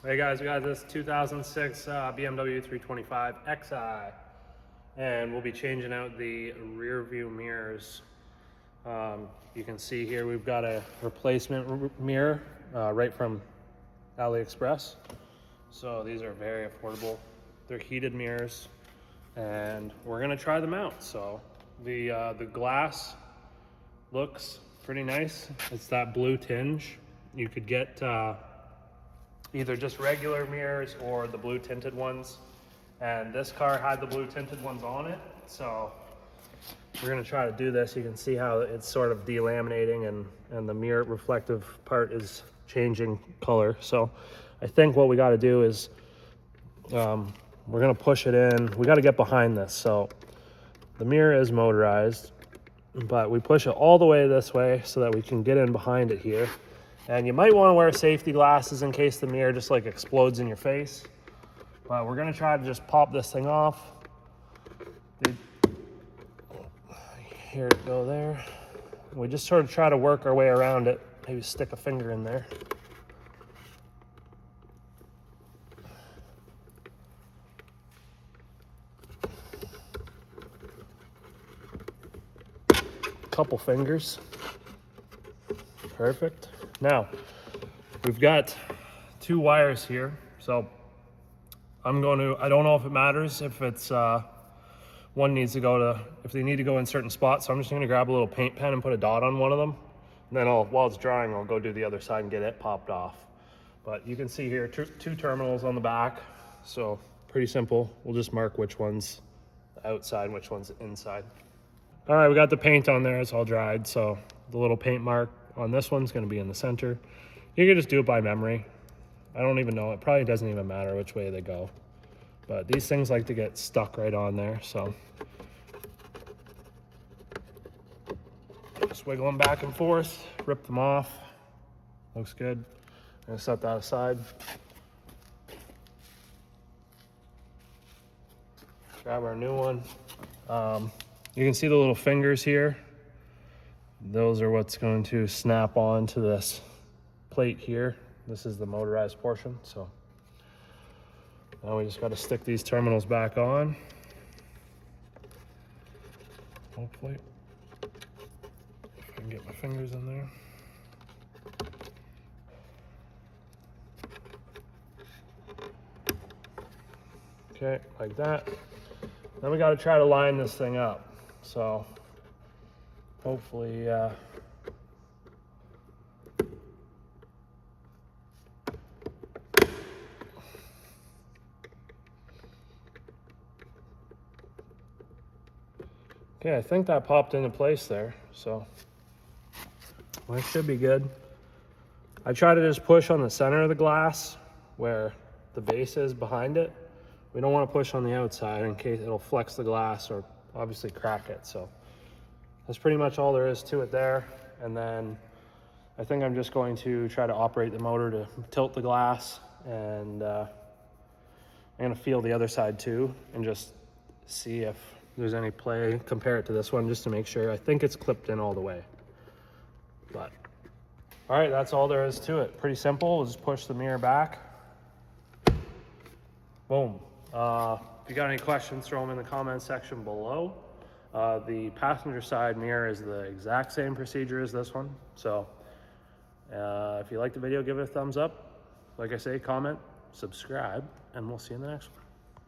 Hey guys, we got this 2006 BMW 325 Xi, and we'll be changing out the rear view mirrors. You can see here we've got a replacement mirror right from AliExpress. So these are very affordable. They're heated mirrors, and we're gonna try them out. So the glass looks pretty nice. It's that blue tinge. You could get either just regular mirrors or the blue tinted ones, and this car had the blue tinted ones on it, so we're going to try to do this. You can see how it's sort of delaminating, and the mirror reflective part is changing color. So I think what we got to do is we're going to push it in. We got to get behind this. So the mirror is motorized, but we push it all the way this way so that we can get in behind it here. And you might want to wear safety glasses in case the mirror just like explodes in your face. But we're going to try to just pop this thing off. Here it go there. We just sort of try to work our way around it. Maybe stick a finger in there. Couple fingers. Perfect. Now, we've got two wires here, so I don't know if it matters if it's, one needs to go to, if they need to go in certain spots, so I'm just gonna grab a little paint pen and put a dot on one of them, and then while it's drying, I'll go do the other side and get it popped off. But you can see here, two terminals on the back, so pretty simple. We'll just mark which one's outside and which one's inside. All right, we got the paint on there, it's all dried, so the little paint mark on this one's going to be in the center. You can just do it by memory. I don't even know. It probably doesn't even matter which way they go. But these things like to get stuck right on there, so just wiggle them back and forth, rip them off. Looks good. I'm going to set that aside. Grab our new one. You can see the little fingers here. Those are what's going to snap on to this plate here. This is the motorized portion. So now we just got to stick these terminals back on. Hopefully, if I can get my fingers in there. Okay, like that. Then we got to try to line this thing up. So hopefully, okay, I think that popped into place there, so well, it should be good. I try to just push on the center of the glass where the base is behind it. We don't want to push on the outside in case it'll flex the glass or obviously crack it. So that's pretty much all there is to it there. And then I think I'm just going to try to operate the motor to tilt the glass, and I'm going to feel the other side too and just see if there's any play, compare it to this one just to make sure. I think it's clipped in all the way. But all right, that's all there is to it. Pretty simple. We'll just push the mirror back. Boom. If you got any questions, throw them in the comment section below. The passenger side mirror is the exact same procedure as this one. So if you like the video, give it a thumbs up. Like I say, comment, subscribe, and we'll see you in the next one.